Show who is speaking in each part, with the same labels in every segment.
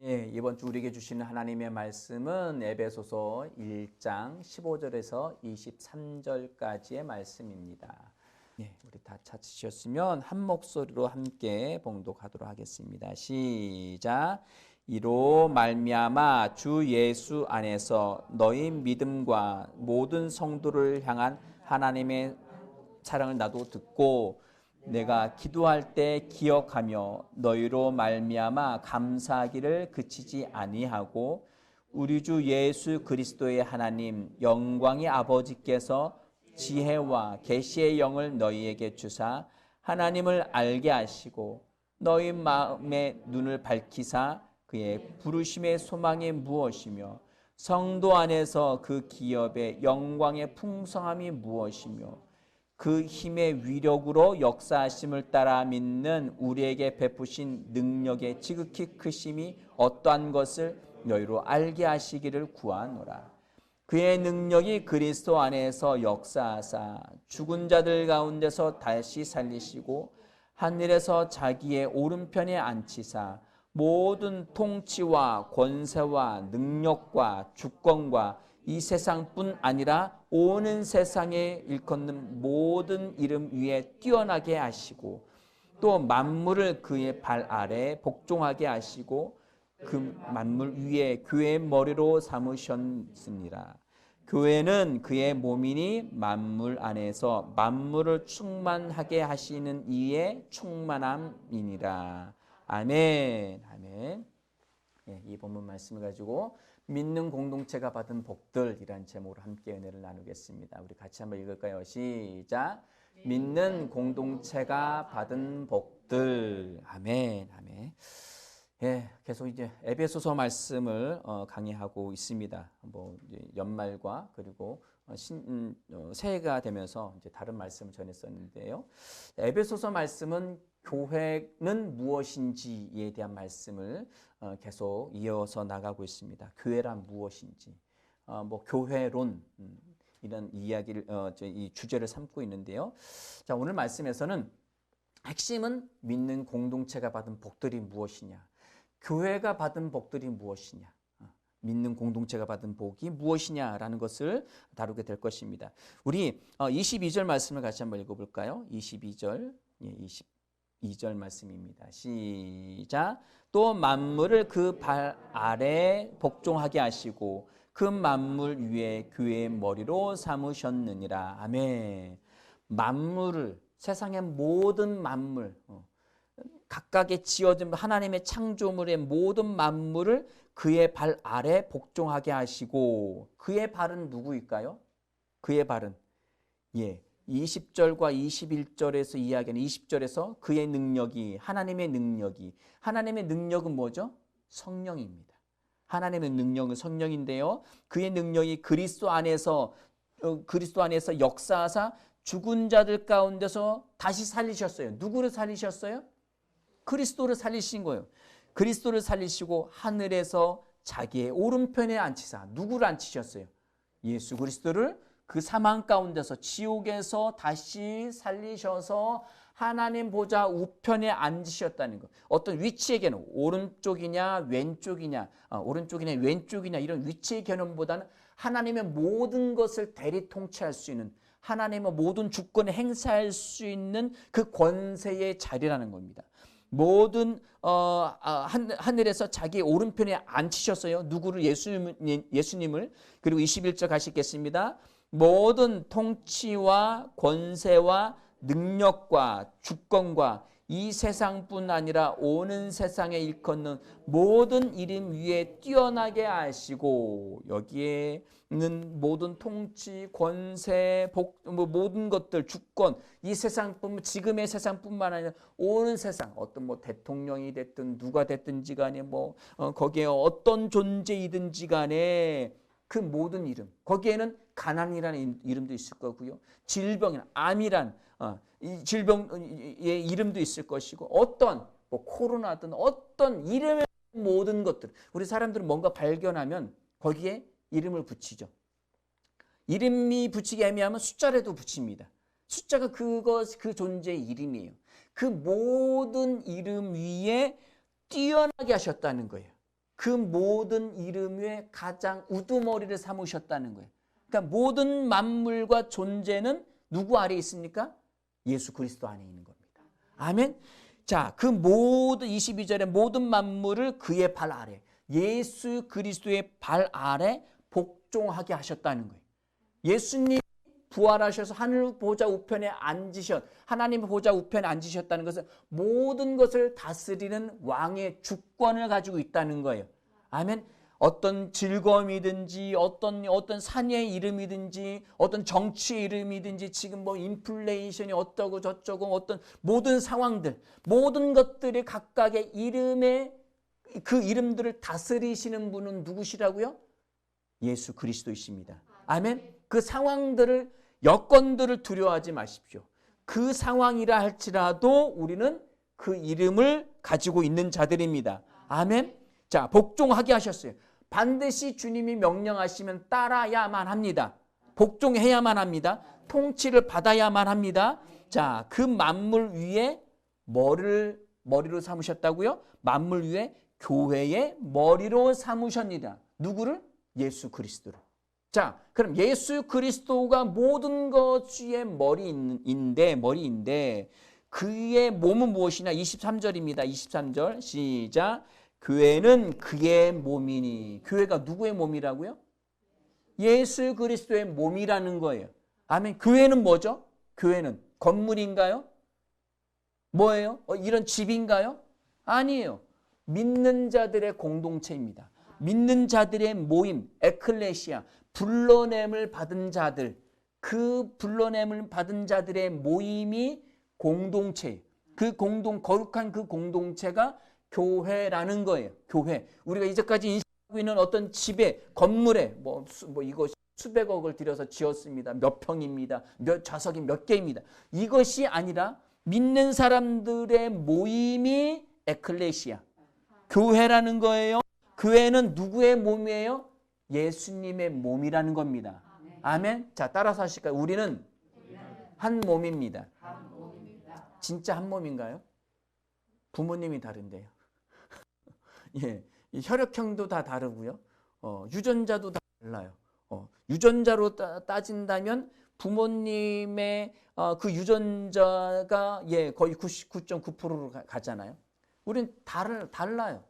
Speaker 1: 예, 이번 주 우리에게 주시는 하나님의 말씀은 에베소서 1장 15절에서 23절까지의 말씀입니다. 예, 우리 다 찾으셨으면 한 목소리로 함께 봉독하도록 하겠습니다. 시작. 이로 말미암아 주 예수 안에서 너희 믿음과 모든 성도를 향한 하나님의 사랑을 나도 듣고 내가 기도할 때 기억하며 너희로 말미암아 감사하기를 그치지 아니하고 우리 주 예수 그리스도의 하나님 영광의 아버지께서 지혜와 계시의 영을 너희에게 주사 하나님을 알게 하시고 너희 마음의 눈을 밝히사 그의 부르심의 소망이 무엇이며 성도 안에서 그 기업의 영광의 풍성함이 무엇이며 그 힘의 위력으로 역사하심을 따라 믿는 우리에게 베푸신 능력의 지극히 크심이 어떠한 것을 너희로 알게 하시기를 구하노라. 그의 능력이 그리스도 안에서 역사하사 죽은 자들 가운데서 다시 살리시고 하늘에서 자기의 오른편에 앉히사 모든 통치와 권세와 능력과 주권과 이 세상뿐 아니라 오는 세상에 일컫는 모든 이름 위에 뛰어나게 하시고 또 만물을 그의 발 아래 복종하게 하시고 그 만물 위에 교회의 머리로 삼으셨으니라. 교회는 그의 몸이니 만물 안에서 만물을 충만하게 하시는 이의 충만함이니라. 아멘. 아멘. 예, 이 본문 말씀을 가지고 믿는 공동체가 받은 복들이란 제목으로 함께 은혜를 나누겠습니다. 우리 같이 한번 읽을까요? 시작. 믿는 공동체가 받은 복들. 아멘. 아멘. 예, 계속 이제 에베소서 말씀을 강의하고 있습니다. 뭐 이제 연말과 그리고 새해가 되면서 이제 다른 말씀을 전했었는데요. 에베소서 말씀은 교회는 무엇인지에 대한 말씀을 계속 이어서 나가고 있습니다. 교회란 무엇인지, 뭐 교회론 이런 이야기를 이 주제를 삼고 있는데요. 자, 오늘 말씀에서는 핵심은 믿는 공동체가 받은 복들이 무엇이냐, 교회가 받은 복들이 무엇이냐, 믿는 공동체가 받은 복이 무엇이냐라는 것을 다루게 될 것입니다. 우리 22절 말씀을 같이 한번 읽어볼까요? 22절, 22절 말씀입니다. 시작. 또 만물을 그 발 아래 복종하게 하시고 그 만물 위에 교회의 머리로 삼으셨느니라. 아멘. 만물을, 세상의 모든 만물, 각각의 지어진 하나님의 창조물의 모든 만물을 그의 발 아래 복종하게 하시고, 그의 발은 누구일까요? 그의 발은 20절과 21절에서 이야기하는 20절에서 그의 능력이, 하나님의 능력은 뭐죠? 성령입니다. 하나님의 능력은 성령인데요. 그의 능력이 그리스도 안에서 역사하사 죽은 자들 가운데서 다시 살리셨어요. 누구를 살리셨어요? 그리스도를 살리신 거예요. 그리스도를 살리시고 하늘에서 자기의 오른편에 앉히사, 누구를 앉히셨어요? 예수 그리스도를 그 사망 가운데서, 지옥에서 다시 살리셔서 하나님 보좌 우편에 앉으셨다는 것. 어떤 위치의 개념, 오른쪽이냐 왼쪽이냐 이런 위치의 개념보다는 하나님의 모든 것을 대리 통치할 수 있는, 하나님의 모든 주권을 행사할 수 있는 그 권세의 자리라는 겁니다. 모든 하늘에서 자기 오른편에 앉히셨어요. 누구를? 예수님을. 그리고 21절 가시겠습니다. 모든 통치와 권세와 능력과 주권과 이 세상뿐 아니라 오는 세상에 일컫는 모든 이름 위에 뛰어나게 하시고, 여기에는 모든 통치, 권세, 모든 것들, 주권, 이 세상뿐, 지금의 세상뿐만 아니라 오는 세상, 어떤 뭐 대통령이 됐든 누가 됐든지 간에 거기에 어떤 존재이든지 간에 그 모든 이름, 거기에는 가난이라는 이름도 있을 거고요, 질병이나 암이란 이 질병의 이름도 있을 것이고, 어떤 코로나든 어떤 이름의 모든 것들, 우리 사람들은 뭔가 발견하면 거기에 이름을 붙이죠. 이름이 붙이기 애매하면 숫자라도 붙입니다. 숫자가 그 존재의 이름이에요. 그 모든 이름 위에 뛰어나게 하셨다는 거예요. 그 모든 이름 위에 가장 우두머리를 삼으셨다는 거예요. 그러니까 모든 만물과 존재는 누구 아래에 있습니까? 예수 그리스도 안에 있는 겁니다. 아멘. 자, 그 모든 22절에 모든 만물을 그의 발 아래, 예수 그리스도의 발 아래 복종하게 하셨다는 거예요. 예수님 부활하셔서 하늘 보좌 우편에 하나님의 보좌 우편에 앉으셨다는 것은 모든 것을 다스리는 왕의 주권을 가지고 있다는 거예요. 아멘. 어떤 즐거움이든지 어떤 산의 이름이든지 어떤 정치의 이름이든지 지금 뭐 인플레이션이 어떠고 저쩌고 어떤 모든 상황들, 모든 것들이 각각의 이름에 그 이름들을 다스리시는 분은 누구시라고요? 예수 그리스도이십니다. 아멘. 그 상황들을, 여건들을 두려워하지 마십시오. 그 상황이라 할지라도 우리는 그 이름을 가지고 있는 자들입니다. 아멘. 자, 복종하게 하셨어요. 반드시 주님이 명령하시면 따라야만 합니다. 복종해야만 합니다. 통치를 받아야만 합니다. 자, 그 만물 위에 머리로 삼으셨다고요? 만물 위에 교회의 머리로 삼으셨느니라. 누구를? 예수 그리스도를. 자, 그럼 예수 그리스도가 모든 것의 머리인데 그의 몸은 무엇이냐? 23절입니다. 23절 시작. 교회는 그의 몸이니. 교회가 누구의 몸이라고요? 예수 그리스도의 몸이라는 거예요. 아멘. 교회는 뭐죠? 교회는 건물인가요? 뭐예요? 이런 집인가요? 아니에요. 믿는 자들의 공동체입니다. 믿는 자들의 모임, 에클레시아, 불러냄을 받은 자들, 그 불러냄을 받은 자들의 모임이 공동체예요. 거룩한 그 공동체가 교회라는 거예요. 교회. 우리가 이제까지 인식하고 있는 어떤 집에, 건물에 이거 수백억을 들여서 지었습니다. 몇 평입니다. 몇 좌석이 몇 개입니다. 이것이 아니라 믿는 사람들의 모임이 에클레시아, 교회라는 거예요. 교회는 누구의 몸이에요? 예수님의 몸이라는 겁니다. 아멘. 자, 따라서 하실까요? 우리는 한 몸입니다. 진짜 한 몸인가요? 부모님이 다른데요. 예, 혈액형도 다 다르고요. 유전자도 다 달라요. 유전자로 따진다면 부모님의 그 유전자가 거의 99.9%로 가잖아요. 우리는 달라요.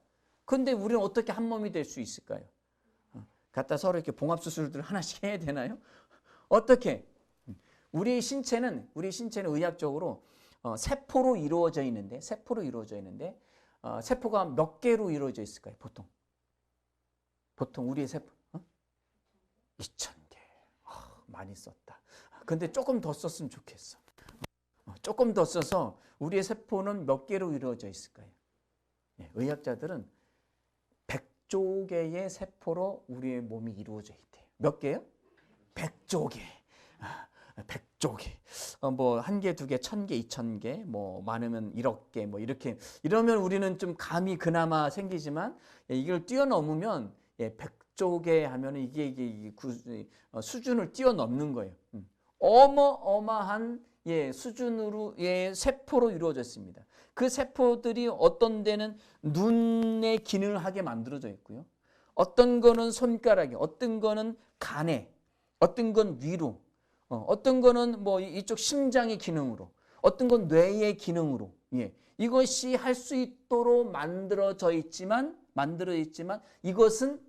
Speaker 1: 그런데 우리는 어떻게 한 몸이 될 수 있을까요? 갖다 서로 이렇게 봉합수술들 하나씩 해야 되나요? 어떻게? 우리 신체는 의학적으로 세포로 이루어져 있는데 세포가 몇 개로 이루어져 있을까요? 보통 우리의 세포 2,000개. 많이 썼다. 근데 조금 더 썼으면 좋겠어. 조금 더 써서 우리의 세포는 몇 개로 이루어져 있을까요? 의학자들은 100조 개의 세포로 우리의 몸이 이루어져 있대요. 몇 개요? 100조 개. 100조 개. 뭐 1개, 2개, 1000개, 2000개, 뭐 많으면 1억 개, 뭐 이렇게 이러면 우리는 좀 감이 그나마 생기지만 이걸 뛰어넘으면 100조 개 하면은 이게 수준을 뛰어넘는 거예요. 어마어마한 수준으로 세포로 이루어졌습니다. 그 세포들이 어떤 데는 눈의 기능을 하게 만들어져 있고요. 어떤 거는 손가락에, 어떤 거는 간에, 어떤 건 위로, 어떤 거는 뭐 이쪽 심장의 기능으로, 어떤 건 뇌의 기능으로, 이것이 할 수 있도록 만들어져 있지만 이것은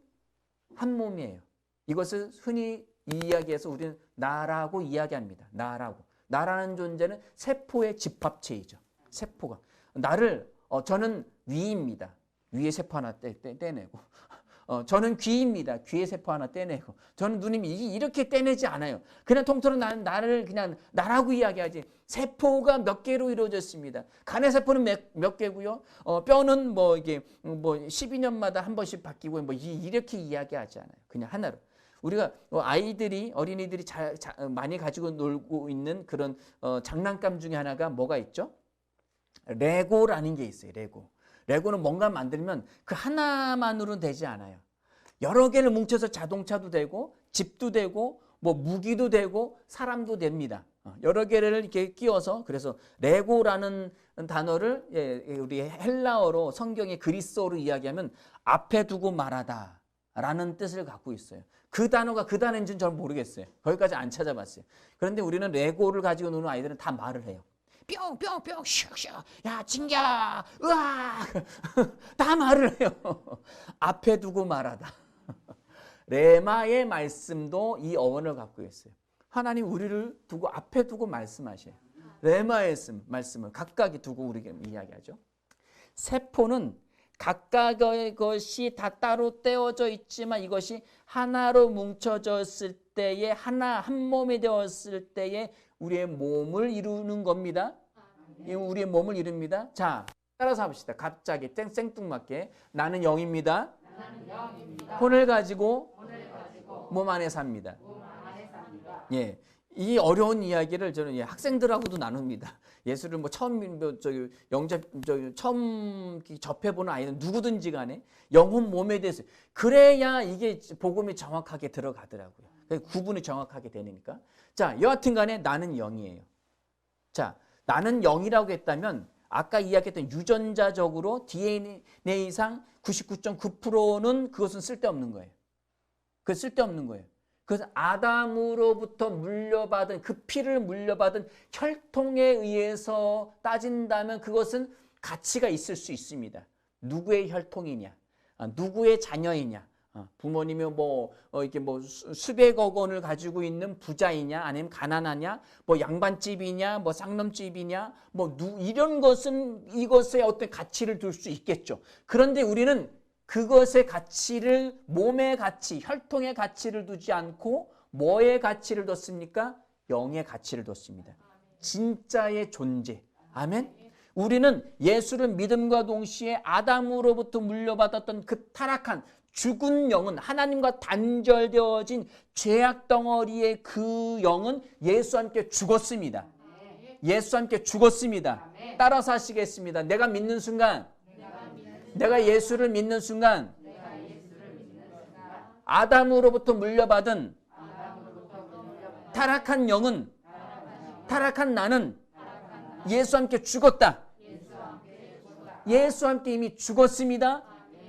Speaker 1: 한 몸이에요. 이것을 흔히 이야기해서 우리는 나라고 이야기합니다. 나라는 존재는 세포의 집합체이죠. 세포가. 저는 위입니다. 위의 세포 하나 떼내고. 저는 귀입니다. 귀의 세포 하나 떼내고. 저는 눈입니다. 이렇게 떼내지 않아요. 그냥 통틀어 나를 그냥 나라고 이야기하지. 세포가 몇 개로 이루어졌습니다. 간의 세포는 몇 개고요. 뼈는 이게 12년마다 한 번씩 바뀌고 이렇게 이야기하지 않아요. 그냥 하나로. 우리가 어린이들이 많이 가지고 놀고 있는 그런 장난감 중에 하나가 뭐가 있죠? 레고라는 게 있어요. 레고는 뭔가 만들면 그 하나만으로는 되지 않아요. 여러 개를 뭉쳐서 자동차도 되고 집도 되고 뭐 무기도 되고 사람도 됩니다. 여러 개를 이렇게 끼워서 그래서 레고라는 단어를 우리 헬라어로 성경의 그리스어로 이야기하면 앞에 두고 말하다 라는 뜻을 갖고 있어요. 그 단어가 그 단어인지는 잘 모르겠어요. 거기까지 안 찾아봤어요. 그런데 우리는 레고를 가지고 노는 아이들은 다 말을 해요. 뿅뿅뿅 슉슉 야 진짜 으아 다 말을 해요. 앞에 두고 말하다. 레마의 말씀도 이 어원을 갖고 있어요. 하나님 우리를 두고 앞에 두고 말씀하셔요. 레마의 말씀을 각각이 두고 우리에게 이야기하죠. 세포는 각각의 것이 다 따로 떼어져 있지만 이것이 하나로 뭉쳐졌을 때에 한 몸이 되었을 때에 우리의 몸을 이루는 겁니다. 우리의 몸을 이룹니다. 자, 따라서 합시다. 갑자기 생뚱맞게 나는 영입니다. 혼을 가지고 몸 안에 삽니다. 예, 이 어려운 이야기를 저는 학생들하고도 나눕니다. 예수를 뭐 처음 처음 접해보는 아이는 누구든지 간에 영혼 몸에 대해서 그래야 이게 복음이 정확하게 들어가더라고요. 구분이 정확하게 되니까. 자, 여하튼간에 나는 영이에요. 자, 나는 영이라고 했다면 아까 이야기했던 유전자적으로 DNA상 99.9%는 그것은 쓸데없는 거예요. 그 쓸데없는 거예요. 그래서 아담으로부터 물려받은 그 피를 물려받은 혈통에 의해서 따진다면 그것은 가치가 있을 수 있습니다. 누구의 혈통이냐, 누구의 자녀이냐, 부모님이 이렇게 수백억 원을 가지고 있는 부자이냐, 아니면 가난하냐, 양반집이냐, 쌍놈집이냐, 이런 것은 이것에 어떤 가치를 둘 수 있겠죠. 그런데 우리는 그것의 가치를 몸의 가치, 혈통의 가치를 두지 않고 뭐의 가치를 뒀습니까? 영의 가치를 뒀습니다. 진짜의 존재. 아멘. 우리는 예수를 믿음과 동시에 아담으로부터 물려받았던 그 타락한 죽은 영은 하나님과 단절되어진 죄악 덩어리의 그 영은 예수와 함께 죽었습니다. 예수와 함께 죽었습니다. 따라서 하시겠습니다. 내가 믿는 순간 내가 예수를 믿는 순간 아담으로부터 물려받은 타락한 영은 타락한 나는 예수와 함께 죽었다. 예수와 함께 이미 죽었습니다.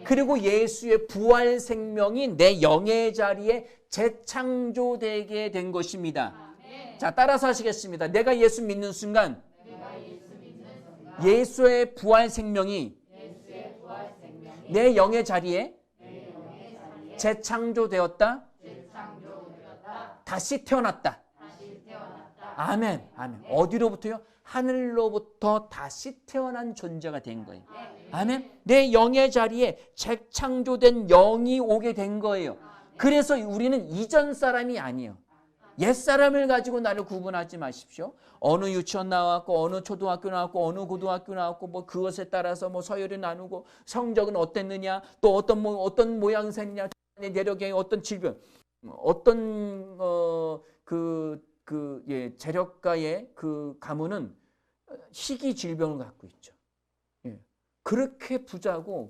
Speaker 1: 그리고 예수의 부활 생명이 내 영의 자리에 재창조되게 된 것입니다. 자, 따라서 하시겠습니다. 내가 예수 믿는 순간 예수의 부활 생명이 내 영의 자리에 재창조되었다. 다시 태어났다. 아멘. 아멘. 어디로부터요? 하늘로부터 다시 태어난 존재가 된 거예요. 아멘. 내 영의 자리에 재창조된 영이 오게 된 거예요. 그래서 우리는 이전 사람이 아니에요. 옛 사람을 가지고 나를 구분하지 마십시오. 어느 유치원 나왔고 어느 초등학교 나왔고 어느 고등학교 나왔고 그것에 따라서 서열이 나누고 성적은 어땠느냐, 또 어떤 모양새냐, 내력의 어떤 질병, 어떤 재력가의 그 가문은 희귀 질병을 갖고 있죠. 예. 그렇게 부자고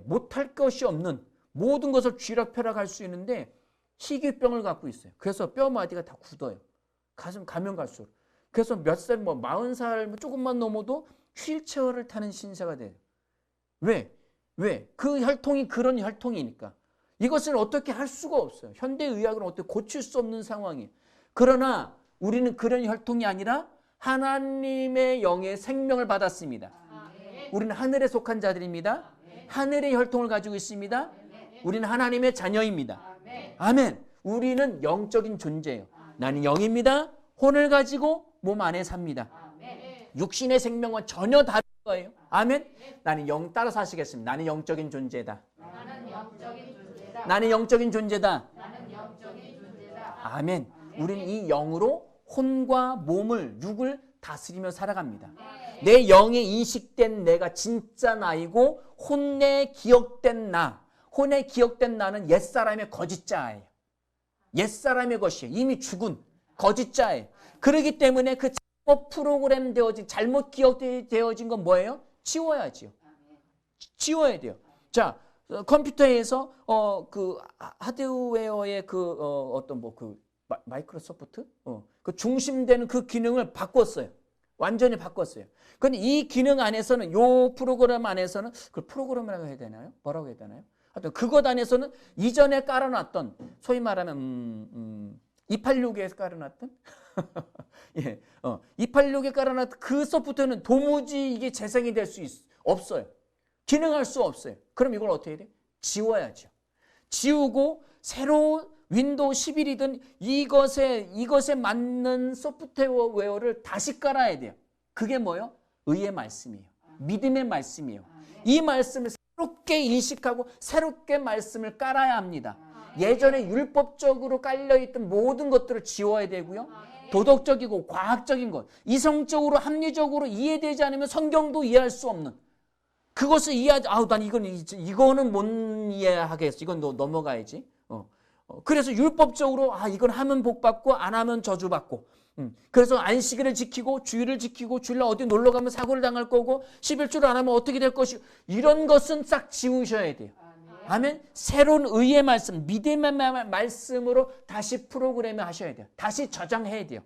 Speaker 1: 못할 것이 없는 모든 것을 쥐락펴락할 수 있는데 희귀병을 갖고 있어요. 그래서 뼈마디가 다 굳어요. 가면 갈수록. 그래서 몇 살, 40살 조금만 넘어도 휠체어를 타는 신세가 돼요. 왜? 그 혈통이 그런 혈통이니까. 이것을 어떻게 할 수가 없어요. 현대의학은 어떻게 고칠 수 없는 상황이에요. 그러나 우리는 그런 혈통이 아니라 하나님의 영의 생명을 받았습니다. 우리는 하늘에 속한 자들입니다. 하늘의 혈통을 가지고 있습니다. 우리는 하나님의 자녀입니다. 아멘. 우리는 영적인 존재예요. 나는 영입니다. 혼을 가지고 몸 안에 삽니다. 육신의 생명은 전혀 다른 거예요. 아멘. 나는 영, 따라서 하시겠습니다. 나는 영적인 존재다. 나는 영적인 존재다. 아멘. 우리는 이 영으로 혼과 몸을, 육을 다스리며 살아갑니다. 내 영에 인식된 내가 진짜 나이고 혼에 기억된 나. 혼에 기억된 나는 옛사람의 거짓자예요. 옛사람의 것이에요. 이미 죽은 거짓자예요. 그렇기 때문에 그 잘못 프로그램 되어진, 잘못 기억되어진 건 뭐예요? 지워야지요. 지워야 돼요. 자, 컴퓨터에서 그 하드웨어의 마이크로소프트? 그 중심되는 그 기능을 바꿨어요. 완전히 바꿨어요. 근데 이 기능 안에서는, 요 프로그램 안에서는, 그 프로그램이라고 해야 되나요? 뭐라고 해야 되나요? 하여튼 그것 안에서는 이전에 깔아놨던, 소위 말하면 286에 깔아놨던 예, 286에 깔아놨던 그 소프트웨어는 도무지 이게 재생이 될 수 없어요. 기능할 수 없어요. 그럼 이걸 어떻게 해야 돼요? 지워야죠. 지우고 새로 윈도우 11이든 이것에 맞는 소프트웨어를 다시 깔아야 돼요. 그게 뭐예요? 의의 말씀이에요. 믿음의 말씀이에요. 이 말씀을 새롭게 인식하고 새롭게 말씀을 깔아야 합니다. 예전에 율법적으로 깔려있던 모든 것들을 지워야 되고요. 도덕적이고 과학적인 것, 이성적으로 합리적으로 이해되지 않으면 성경도 이해할 수 없는, 그것을 이해하지, 난 이거는 못 이해하겠어. 이건 넘어가야지. 그래서 율법적으로 이건 하면 복 받고 안 하면 저주 받고. 그래서 안식일을 지키고 주일을 지키고 주일날 어디 놀러 가면 사고를 당할 거고 11주를 안 하면 어떻게 될 것이고, 이런 것은 싹 지우셔야 돼요. 아멘. 새로운 의의 말씀, 믿음의 말씀으로 다시 프로그램을 하셔야 돼요. 다시 저장해야 돼요.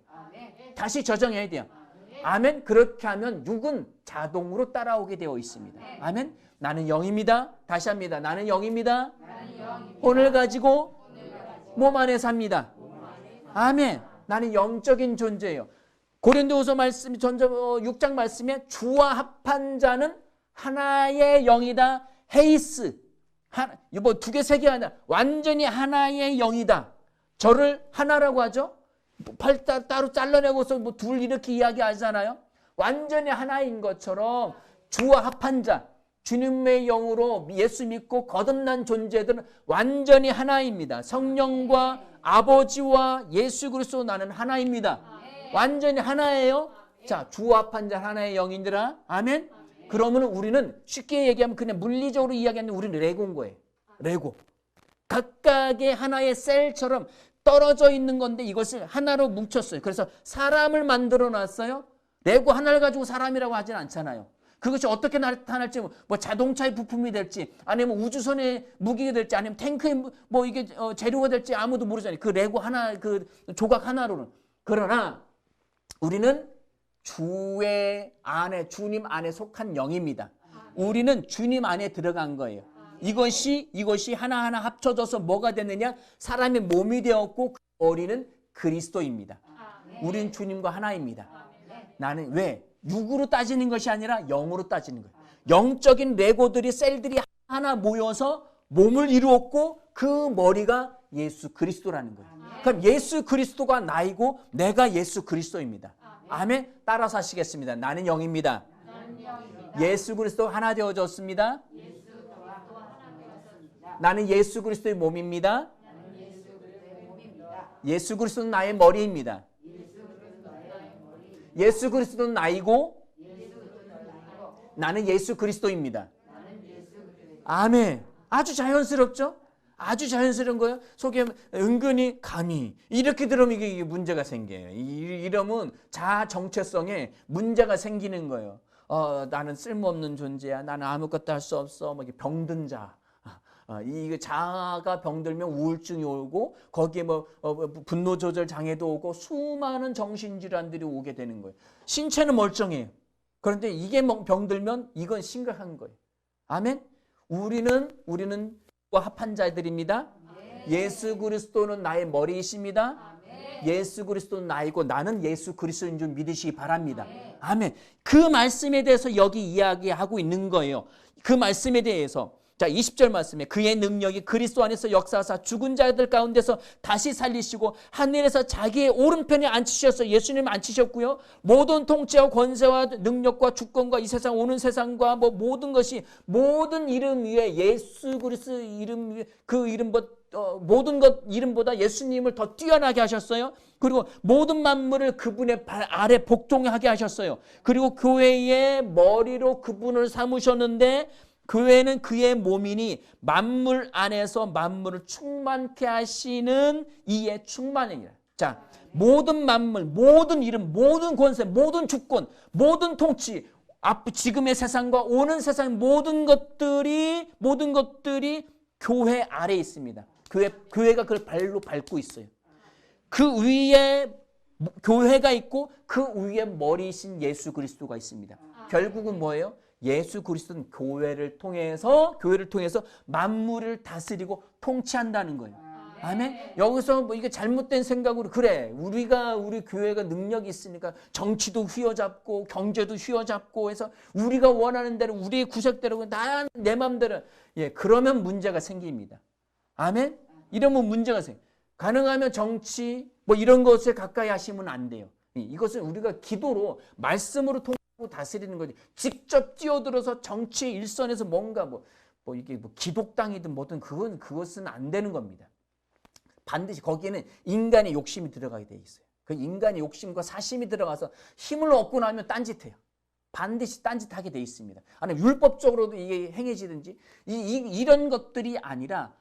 Speaker 1: 다시 저장해야 돼요. 아멘. 그렇게 하면 육은 자동으로 따라오게 되어 있습니다. 아멘. 나는 영입니다. 다시 합니다. 나는 영입니다. 혼을 가지고 몸 안에 삽니다. 아멘. 나는 영적인 존재예요. 고린도후서 말씀, 6장 말씀에 주와 합한 자는 하나의 영이다. 헤이스. 뭐 2개, 3개 아니라 완전히 하나의 영이다. 저를 하나라고 하죠. 팔 따로 잘라내고서 뭐 둘 이렇게 이야기하잖아요. 완전히 하나인 것처럼 주와 합한 자, 주님의 영으로 예수 믿고 거듭난 존재들은 완전히 하나입니다. 성령과 아버지와 예수 그리스도 나는 하나입니다. 완전히 하나예요. 자, 주와 합한 자 하나의 영인들아. 아멘. 그러면 우리는 쉽게 얘기하면 그냥 물리적으로 이야기하는, 우리는 레고인 거예요. 레고. 각각의 하나의 셀처럼 떨어져 있는 건데 이것을 하나로 뭉쳤어요. 그래서 사람을 만들어 놨어요. 레고 하나를 가지고 사람이라고 하진 않잖아요. 그것이 어떻게 나타날지, 뭐 자동차의 부품이 될지, 아니면 우주선의 무기가 될지, 아니면 탱크의 뭐 이게 재료가 될지 아무도 모르잖아요. 그 레고 하나, 그 조각 하나로는. 그러나 우리는 주의 안에, 주님 안에 속한 영입니다. 우리는 주님 안에 들어간 거예요. 이것이 하나하나 합쳐져서 뭐가 됐느냐? 사람의 몸이 되었고 그 머리는 그리스도입니다. 우린 주님과 하나입니다. 나는 왜? 육으로 따지는 것이 아니라 영으로 따지는 거예요. 영적인 레고들이, 셀들이 하나 모여서 몸을 이루었고 그 머리가 예수 그리스도라는 거예요. 그럼 예수 그리스도가 나이고 내가 예수 그리스도입니다. 아멘. 따라서 하시겠습니다. 나는 영입니다. 예수 그리스도 하나 되어졌습니다. 나는 예수 그리스도의 몸입니다. 예수 그리스도는 나의 머리입니다. 예수 그리스도는 나이고 나는 예수 그리스도입니다. 아멘. 아주 자연스럽죠? 아주 자연스러운 거예요. 속에 은근히 감히 이렇게 들으면 이게 문제가 생겨요. 이러면 자아 정체성에 문제가 생기는 거예요. 나는 쓸모없는 존재야. 나는 아무것도 할 수 없어. 뭐 병든 자. 이 자아가 병들면 우울증이 오고 거기에 뭐 분노 조절 장애도 오고 수많은 정신질환들이 오게 되는 거예요. 신체는 멀쩡해요. 그런데 이게 병들면 이건 심각한 거예요. 아멘. 우리는 합한 자들입니다. 예수 그리스도는 나의 머리이십니다. 예수 그리스도는 나이고 나는 예수 그리스도인 줄 믿으시기 바랍니다. 아멘. 그 말씀에 대해서 여기 이야기하고 있는 거예요. 그 말씀에 대해서. 자, 20절 말씀에 그의 능력이 그리스도 안에서 역사하사 죽은 자들 가운데서 다시 살리시고 하늘에서 자기의 오른편에 앉히셔서, 예수님 앉히셨고요. 모든 통치와 권세와 능력과 주권과 이 세상 오는 세상과 뭐 모든 것이, 모든 이름 위에 예수 그리스도 이름 위에, 그 이름보다 모든 것 이름보다 예수님을 더 뛰어나게 하셨어요. 그리고 모든 만물을 그분의 발 아래 복종하게 하셨어요. 그리고 교회의 머리로 그분을 삼으셨는데 교회는 그의 몸이니 만물 안에서 만물을 충만케 하시는 이의 충만이니라. 자, 모든 만물, 모든 이름, 모든 권세, 모든 주권, 모든 통치, 지금의 세상과 오는 세상 모든 것들이 교회 아래에 있습니다. 교회가 그걸 발로 밟고 있어요. 그 위에 교회가 있고 그 위에 머리이신 예수 그리스도가 있습니다. 결국은 뭐예요? 예수 그리스도는 교회를 통해서 만물을 다스리고 통치한다는 거예요. 아멘. 여기서 뭐 이게 잘못된 생각으로 그래 우리 교회가 능력이 있으니까 정치도 휘어잡고 경제도 휘어잡고 해서 우리가 원하는 대로 우리의 구색대로 내 마음대로 그러면 문제가 생깁니다. 아멘. 이러면 문제가 생겨. 가능하면 정치 뭐 이런 것에 가까이 하시면 안 돼요. 이것은 우리가 기도로 말씀으로 통하고 다스리는 거지. 직접 뛰어들어서 정치 일선에서 뭔가 뭐 이게 뭐 기독당이든 뭐든 그것은 안 되는 겁니다. 반드시 거기에는 인간의 욕심이 들어가게 돼 있어요. 그 인간의 욕심과 사심이 들어가서 힘을 얻고 나면 딴짓해요. 반드시 딴짓하게 돼 있습니다. 아니 율법적으로도 이게 행해지든지 이런 것들이 아니라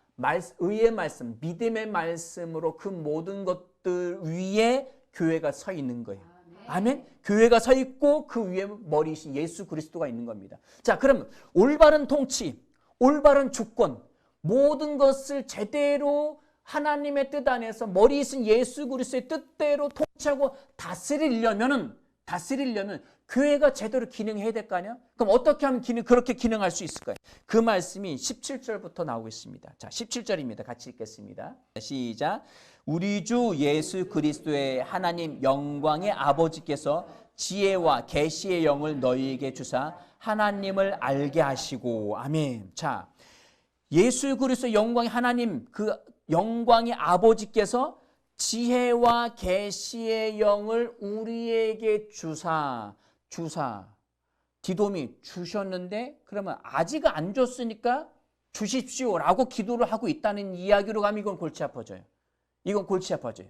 Speaker 1: 의의 말씀, 믿음의 말씀으로 그 모든 것들 위에 교회가 서 있는 거예요. 아멘. 교회가 서 있고 그 위에 머리이신 예수 그리스도가 있는 겁니다. 자, 그러면 올바른 통치, 올바른 주권, 모든 것을 제대로 하나님의 뜻 안에서 머리이신 예수 그리스도의 뜻대로 통치하고 다스리려면 교회가 제대로 기능해야 될 거 아니야? 그럼 어떻게 하면 그렇게 기능할 수 있을까요? 그 말씀이 17절부터 나오고 있습니다. 자, 17절입니다. 같이 읽겠습니다. 시작. 우리 주 예수 그리스도의 하나님 영광의 아버지께서 지혜와 계시의 영을 너희에게 주사 하나님을 알게 하시고. 아멘. 자, 예수 그리스도의 영광의 하나님 그 영광의 아버지께서 지혜와 계시의 영을 우리에게 주사 디돔이 주셨는데 그러면 아직 안 줬으니까 주십시오라고 기도를 하고 있다는 이야기로 가면 이건 골치 아파져요.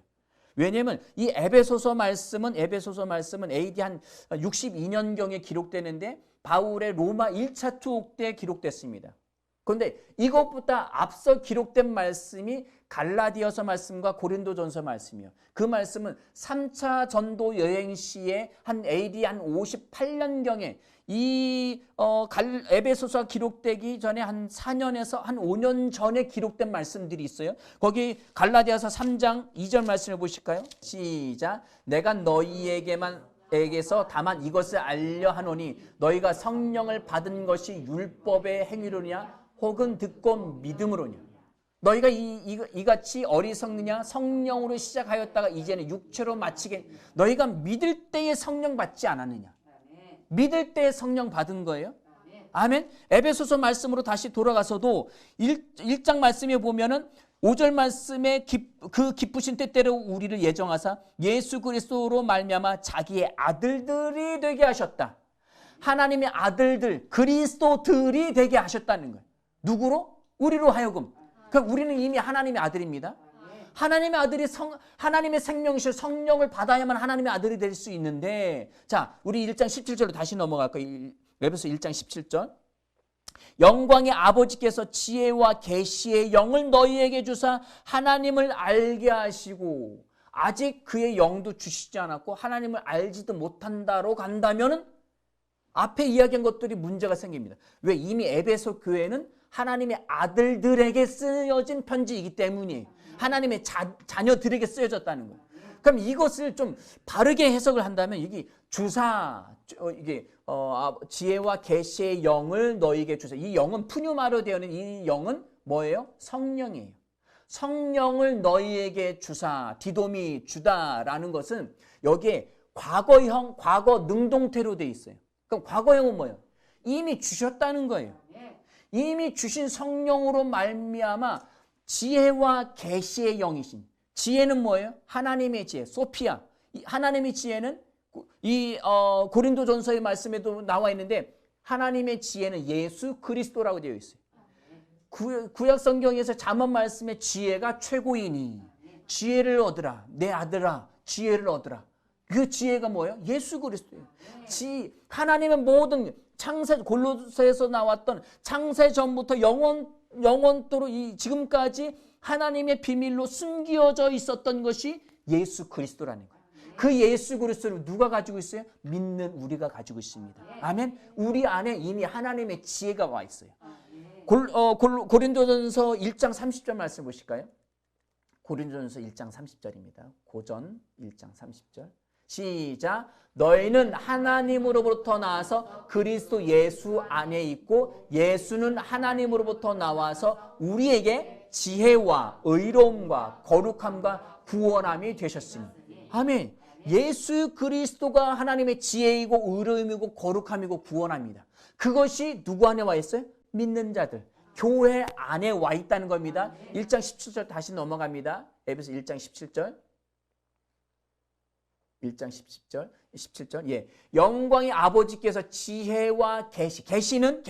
Speaker 1: 왜냐하면 이 에베소서 말씀은 AD 한 62년경에 기록되는데 바울의 로마 1차 투옥 때 기록됐습니다. 그런데 이것보다 앞서 기록된 말씀이 갈라디아서 말씀과 고린도전서 말씀이요. 그 말씀은 3차 전도 여행 시에 한 AD 한 58년경에 이 에베소서가 기록되기 전에 한 4년에서 한 5년 전에 기록된 말씀들이 있어요. 거기 갈라디아서 3장 2절 말씀을 보실까요? 시작. 내가 너희에게서 다만 이것을 알려 하노니 너희가 성령을 받은 것이 율법의 행위로냐 혹은 듣고 믿음으로냐. 너희가 이같이 어리석느냐 성령으로 시작하였다가 이제는 육체로 마치게 너희가 믿을 때에 성령 받지 않았느냐. 믿을 때에 성령 받은 거예요. 아멘. 에베소서 말씀으로 다시 돌아가서도 1장 말씀에 보면은 5절 말씀에 그 기쁘신 뜻대로 우리를 예정하사 예수 그리스도로 말미암아 자기의 아들들이 되게 하셨다. 하나님의 아들들 그리스도들이 되게 하셨다는 거예요. 누구로? 우리로 하여금. 그럼 우리는 이미 하나님의 아들입니다. 하나님의 아들이 하나님의 생명이실 성령을 받아야만 하나님의 아들이 될 수 있는데 자 우리 1장 17절로 다시 넘어갈까요? 에베소 1장 17절 영광의 아버지께서 지혜와 계시의 영을 너희에게 주사 하나님을 알게 하시고 아직 그의 영도 주시지 않았고 하나님을 알지도 못한다로 간다면 앞에 이야기한 것들이 문제가 생깁니다. 왜? 이미 에베소 교회는 하나님의 아들들에게 쓰여진 편지이기 때문이에요. 하나님의 자녀들에게 쓰여졌다는 거예요. 그럼 이것을 좀 바르게 해석을 한다면 이게 지혜와 계시의 영을 너희에게 주사. 이 영은 푸뉴마로 되어 있는 이 영은 뭐예요? 성령이에요. 성령을 너희에게 주사. 디돔이 주다라는 것은 여기에 과거형, 과거 능동태로 되어 있어요. 그럼 과거형은 뭐예요? 이미 주셨다는 거예요. 이미 주신 성령으로 말미암아 지혜와 계시의 영이신. 지혜는 뭐예요? 하나님의 지혜, 소피아. 하나님의 지혜는 고린도전서의 말씀에도 나와 있는데 하나님의 지혜는 예수 그리스도라고 되어 있어요. 구약 성경에서 잠언 말씀에 지혜가 최고이니 지혜를 얻으라. 내 아들아 지혜를 얻으라. 그 지혜가 뭐예요? 예수 그리스도예요. 하나님의 모든 골로새에서 나왔던 창세 전부터 영원토록 지금까지 하나님의 비밀로 숨겨져 있었던 것이 예수 그리스도라는 거예요. 그 예수 그리스도를 누가 가지고 있어요? 믿는 우리가 가지고 있습니다. 아멘. 우리 안에 이미 하나님의 지혜가 와 있어요. 고린도전서 1장 30절 말씀 보실까요? 고린도전서 1장 30절입니다. 고전 1장 30절. 시작. 너희는 하나님으로부터 나와서 그리스도 예수 안에 있고 예수는 하나님으로부터 나와서 우리에게 지혜와 의로움과 거룩함과 구원함이 되셨으니. 아멘. 예수 그리스도가 하나님의 지혜이고 의로움이고 거룩함이고 구원함이다. 그것이 누구 안에 와 있어요? 믿는 자들. 교회 안에 와 있다는 겁니다. 1장 17절 다시 넘어갑니다. 에베소 1장 17절. 1장 17절. 예. 영광의 아버지께서 지혜와 계시는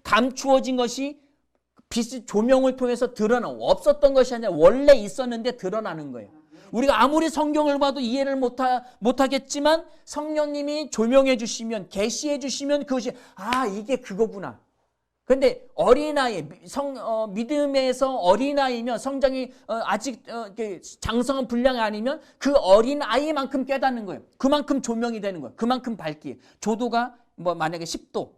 Speaker 1: 감추어진 것이 빛의 조명을 통해서 드러나 없었던 것이 아니라 원래 있었는데 드러나는 거예요. 우리가 아무리 성경을 봐도 이해를 못하겠지만 성령님이 조명해 주시면 계시해 주시면 그것이 이게 그거구나. 그런데 어린아이, 믿음에서 어린아이면 성장이 아직 장성한 분량이 아니면 그 어린아이만큼 깨닫는 거예요. 그만큼 조명이 되는 거예요. 그만큼 밝기. 조도가 만약에 10도.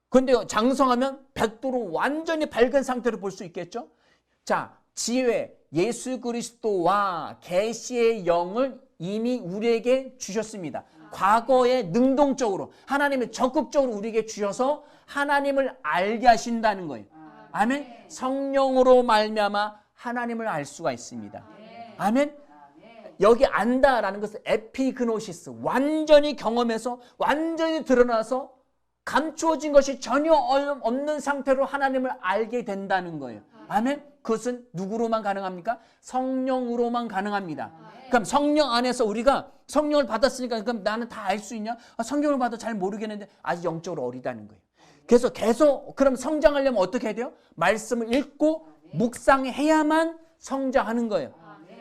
Speaker 1: 그런데 장성하면 100도로 완전히 밝은 상태로 볼 수 있겠죠. 자, 지혜, 예수 그리스도와 계시의 영을 이미 우리에게 주셨습니다. 과거에 능동적으로 하나님이 적극적으로 우리에게 주셔서 하나님을 알게 하신다는 거예요. 아멘. 성령으로 말미암아 하나님을 알 수가 있습니다. 아멘. 여기 안다라는 것은 에피그노시스, 완전히 경험해서 완전히 드러나서 감추어진 것이 전혀 없는 상태로 하나님을 알게 된다는 거예요. 아멘. 그것은 누구로만 가능합니까? 성령으로만 가능합니다. 그럼 성령 안에서 우리가 성령을 받았으니까 그럼 나는 다 알 수 있냐? 성령을 받아 잘 모르겠는데 아직 영적으로 어리다는 거예요. 그래서 계속 그럼 성장하려면 어떻게 해야 돼요? 말씀을 읽고 묵상해야만 성장하는 거예요.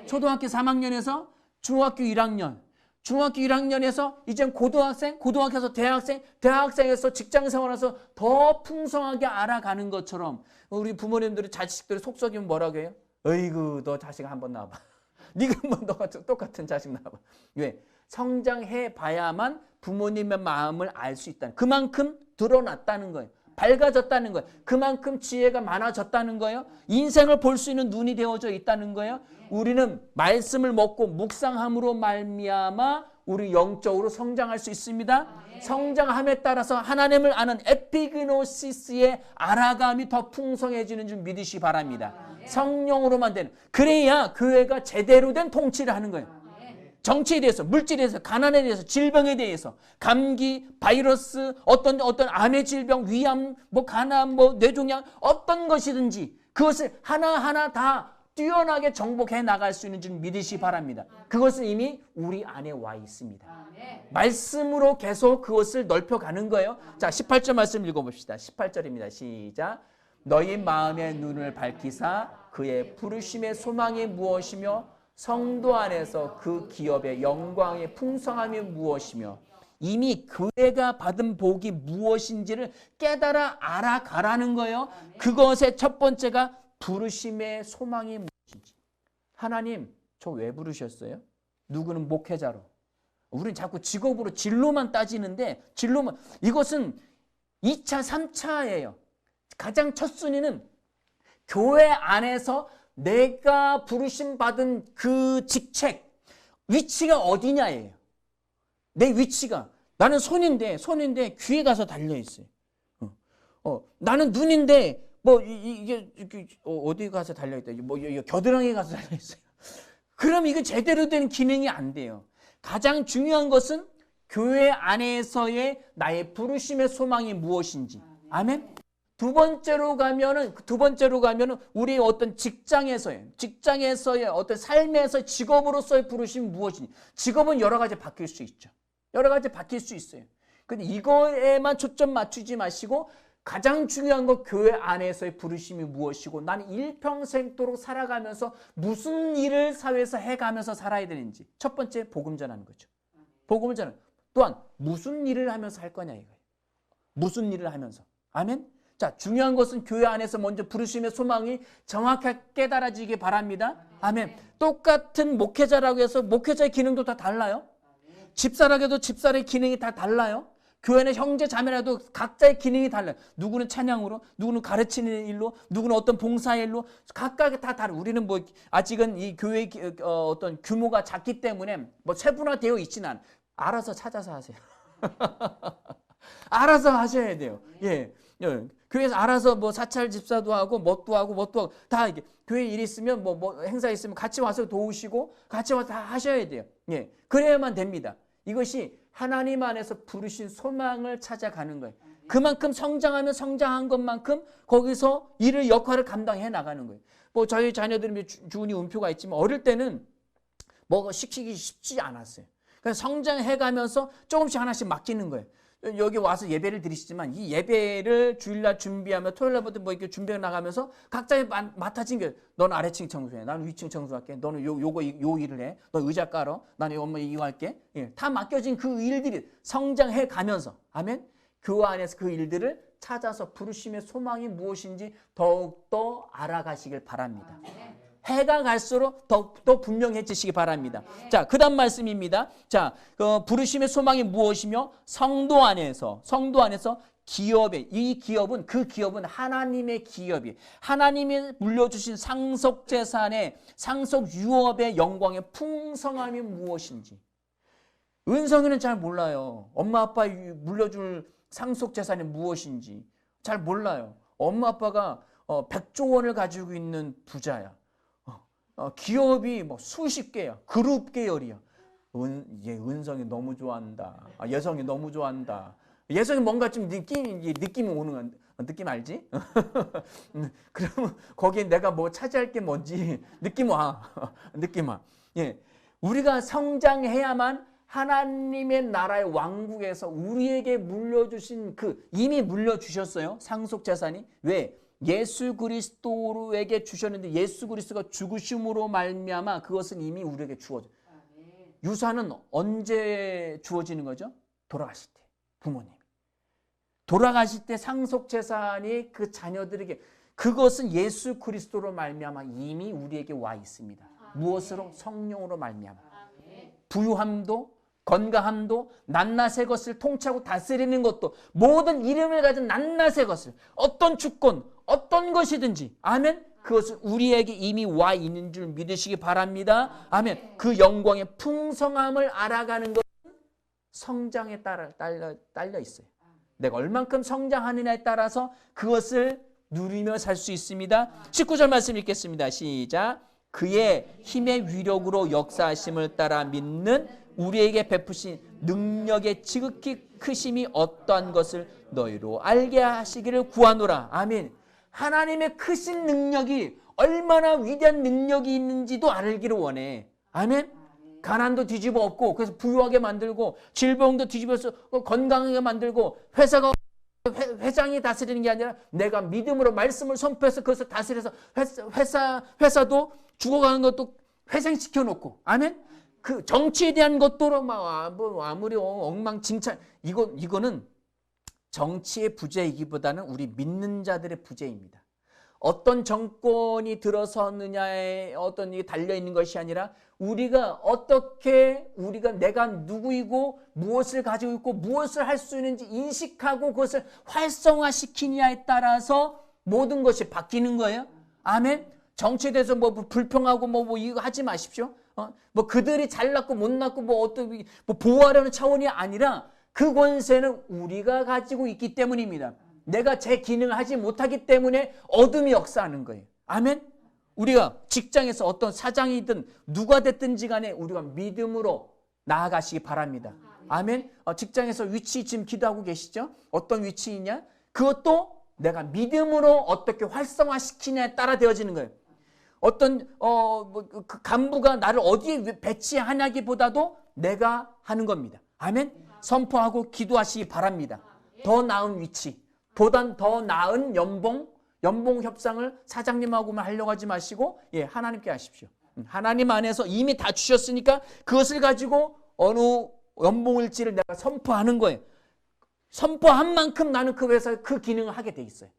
Speaker 1: 초등학교 3학년에서 중학교 1학년, 중학교 1학년에서 이제 고등학생, 고등학교에서 대학생, 대학생에서 직장생활에서 더 풍성하게 알아가는 것처럼 우리 부모님들이 자식들이 속썩이면 뭐라고 해요? 어이구 너 자식 한번 나와봐. 네가 뭐 너가 똑같은 자식 나와봐. 왜? 성장해 봐야만 부모님의 마음을 알 수 있다는, 그만큼 드러났다는 거예요. 밝아졌다는 거예요. 그만큼 지혜가 많아졌다는 거예요. 인생을 볼 수 있는 눈이 되어져 있다는 거예요. 우리는 말씀을 먹고 묵상함으로 말미암아 우리 영적으로 성장할 수 있습니다. 성장함에 따라서 하나님을 아는 에피그노시스의 알아감이 더 풍성해지는 줄 믿으시 바랍니다. 성령으로만 되는, 그래야 교회가 제대로 된 통치를 하는 거예요. 정치에 대해서, 물질에 대해서, 가난에 대해서, 질병에 대해서, 감기, 바이러스, 어떤 암의 질병, 위암, 가난, 뇌종양, 어떤 것이든지 그것을 하나하나 다 뛰어나게 정복해 나갈 수 있는 줄 믿으시 바랍니다. 그것은 이미 우리 안에 와 있습니다. 말씀으로 계속 그것을 넓혀가는 거예요. 자, 18절 말씀 읽어봅시다. 18절입니다. 시작. 너희 마음의 눈을 밝히사 그의 부르심의 소망이 무엇이며 성도 안에서 그 기업의 영광의 풍성함이 무엇이며 이미 교회가 받은 복이 무엇인지를 깨달아 알아가라는 거예요. 그것의 첫 번째가 부르심의 소망이 무엇인지. 하나님, 저 왜 부르셨어요? 누구는 목회자로. 우리는 자꾸 직업으로 진로만 따지는데 진로만, 이것은 2차, 3차예요. 가장 첫 순위는 교회 안에서 내가 부르심 받은 그 직책, 위치가 어디냐예요. 내 위치가. 나는 손인데 귀에 가서 달려있어요. 나는 눈인데 이게 어디 가서 달려있다. 겨드랑이에 가서 달려있어요. 그럼 이거 제대로 된 기능이 안 돼요. 가장 중요한 것은 교회 안에서의 나의 부르심의 소망이 무엇인지. 아멘. 두 번째로 가면은 우리 어떤 직장에서의 어떤 삶에서 직업으로서의 부르심이 무엇인지. 직업은 여러 가지 바뀔 수 있죠. 여러 가지 바뀔 수 있어요. 근데 이거에만 초점 맞추지 마시고 가장 중요한 건 교회 안에서의 부르심이 무엇이고 나는 일평생도록 살아가면서 무슨 일을 사회에서 해가면서 살아야 되는지. 첫 번째, 복음 전하는 거죠. 복음을 전하는. 또한 무슨 일을 하면서 할 거냐 이거예요. 무슨 일을 하면서. 아멘. 자, 중요한 것은 교회 안에서 먼저 부르심의 소망이 정확하게 깨달아지기 바랍니다. 아멘. 똑같은 목회자라고 해서 목회자의 기능도 다 달라요. 집사라고 해도 집사의 기능이 다 달라요. 교회는 형제 자매라도 각자의 기능이 달라요. 누구는 찬양으로, 누구는 가르치는 일로, 누구는 어떤 봉사 일로, 각각 다 다르고. 우리는 뭐 아직은 이 교회 어떤 규모가 작기 때문에 뭐 세분화되어 있지는 않아요. 알아서 찾아서 하세요. 알아서 하셔야 돼요. 예. 교회에서 알아서 뭐 사찰 집사도 하고 뭣도 하고 다 이게 교회 일 있으면 뭐 행사 있으면 같이 와서 도우시고 같이 와서 다 하셔야 돼요. 예. 그래야만 됩니다. 이것이 하나님 안에서 부르신 소망을 찾아가는 거예요. 그만큼 성장하면 성장한 것만큼 거기서 일을 역할을 감당해 나가는 거예요. 뭐 저희 자녀들이 주은이 음표가 있지만 어릴 때는 뭐 시키기 쉽지 않았어요. 그래서 성장해 가면서 조금씩 하나씩 맡기는 거예요. 여기 와서 예배를 드리시지만 이 예배를 주일날 준비하며 토요일날부터 뭐 이렇게 준비해 나가면서 각자의 맡아진 게 너는 아래층 청소해. 나는 위층 청소할게. 너는 요 일을 해. 너 의자 깔어. 나는 엄마 이거 할게. 예, 다 맡겨진 그 일들이 성장해 가면서 아멘. 그 안에서 그 일들을 찾아서 부르심의 소망이 무엇인지 더욱더 알아가시길 바랍니다. 해가 갈수록 더 분명해지시기 바랍니다. 자, 그 다음 말씀입니다. 자, 부르심의 소망이 무엇이며 성도 안에서 이 기업은 그 기업은 하나님의 기업이 하나님이 물려주신 상속 재산의 상속 유업의 영광의 풍성함이 무엇인지 은성이는 잘 몰라요. 엄마 아빠 물려줄 상속 재산이 무엇인지 잘 몰라요. 엄마 아빠가 100조 원을 가지고 있는 부자야. 기업이 뭐 수십 개야. 그룹 계열이야. 은성이 너무 좋아한다. 예성이 너무 좋아한다. 예성이 뭔가 좀 느낌이 오는 건 느낌 알지? 그러면 거기에 내가 뭐 차지할 게 뭔지 느낌 와. 느낌 와. 예. 우리가 성장해야만 하나님의 나라의 왕국에서 우리에게 물려주신 이미 물려주셨어요. 상속 재산이. 왜? 예수 그리스도에게 주셨는데 예수 그리스도가 죽으심으로 말미암아 그것은 이미 우리에게 주어져. 유산은 언제 주어지는 거죠? 돌아가실 때. 부모님. 돌아가실 때 상속 재산이 그 자녀들에게 그것은 예수 그리스도로 말미암아 이미 우리에게 와 있습니다. 무엇으로? 성령으로 말미암아. 부유함도 건강함도 낱낱의 것을 통치하고 다스리는 것도 모든 이름을 가진 낱낱의 것을 어떤 주권 어떤 것이든지 아멘 그것은 우리에게 이미 와 있는 줄 믿으시기 바랍니다. 아멘. 그 영광의 풍성함을 알아가는 것은 성장에 딸려 있어요. 내가 얼만큼 성장하느냐에 따라서 그것을 누리며 살 수 있습니다. 19절 말씀 읽겠습니다. 시작. 그의 힘의 위력으로 역사하심을 따라 믿는 우리에게 베푸신 능력의 지극히 크심이 어떠한 것을 너희로 알게 하시기를 구하노라. 아멘. 하나님의 크신 능력이 얼마나 위대한 능력이 있는지도 알기를 원해. 아멘. 가난도 뒤집어 엎고 그래서 부유하게 만들고 질병도 뒤집어서 건강하게 만들고 회장이 다스리는 게 아니라 내가 믿음으로 말씀을 선포해서 그것을 다스려서 회사도 죽어가는 것도 회생시켜 놓고 아멘. 그 정치에 대한 것도 막 아무리 엉망진창 이거는 정치의 부재이기보다는 우리 믿는 자들의 부재입니다. 어떤 정권이 들어서느냐에 어떤 게 달려 있는 것이 아니라 우리가 내가 누구이고 무엇을 가지고 있고 무엇을 할 수 있는지 인식하고 그것을 활성화시키냐에 따라서 모든 것이 바뀌는 거예요. 아멘. 정치에 대해서 뭐 불평하고 뭐 이거 하지 마십시오. 뭐 그들이 잘났고 못났고 뭐 어떤 뭐 보호하려는 차원이 아니라 그 권세는 우리가 가지고 있기 때문입니다. 내가 제 기능을 하지 못하기 때문에 어둠이 역사하는 거예요. 아멘. 우리가 직장에서 어떤 사장이든 누가 됐든지 간에 우리가 믿음으로 나아가시기 바랍니다. 아멘. 직장에서 위치 지금 기도하고 계시죠? 어떤 위치이냐? 그것도 내가 믿음으로 어떻게 활성화시키냐에 따라 되어지는 거예요. 어떤 그 간부가 나를 어디에 배치하냐기보다도 내가 하는 겁니다. 아멘. 선포하고 기도하시기 바랍니다. 더 나은 위치, 보단 더 나은 연봉 협상을 사장님하고만 하려고 하지 마시고 하나님께 하십시오. 하나님 안에서 이미 다 주셨으니까 그것을 가지고 어느 연봉일지를 내가 선포하는 거예요. 선포한 만큼 나는 그 회사에 그 기능을 하게 돼 있어요.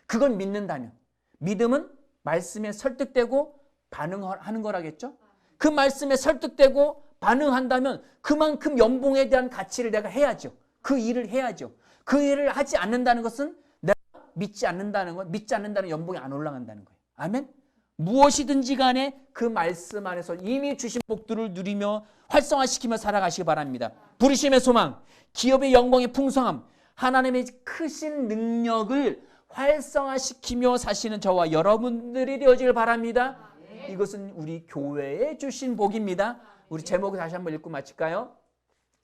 Speaker 1: 그걸 믿는다면. 믿음은 말씀에 설득되고 반응하는 거라겠죠. 그 말씀에 설득되고 반응한다면 그만큼 연봉에 대한 가치를 내가 해야죠. 그 일을 해야죠. 그 일을 하지 않는다는 것은 내가 믿지 않는다는 것, 믿지 않는다는 연봉이 안 올라간다는 거예요. 아멘? 무엇이든지 간에 그 말씀 안에서 이미 주신 복들을 누리며 활성화시키며 살아가시기 바랍니다. 부르심의 소망, 기업의 영광의 풍성함, 하나님의 크신 능력을 활성화시키며 사시는 저와 여러분들이 되어지길 바랍니다. 이것은 우리 교회에 주신 복입니다. 우리 제목을 다시 한번 읽고 마칠까요?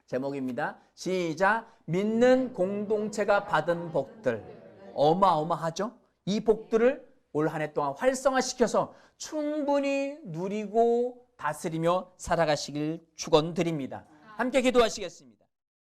Speaker 1: 제목입니다. 시작. 믿는 공동체가 받은 복들. 어마어마하죠? 이 복들을 올 한 해 동안 활성화시켜서 충분히 누리고 다스리며 살아가시길 축원드립니다. 함께 기도하시겠습니다.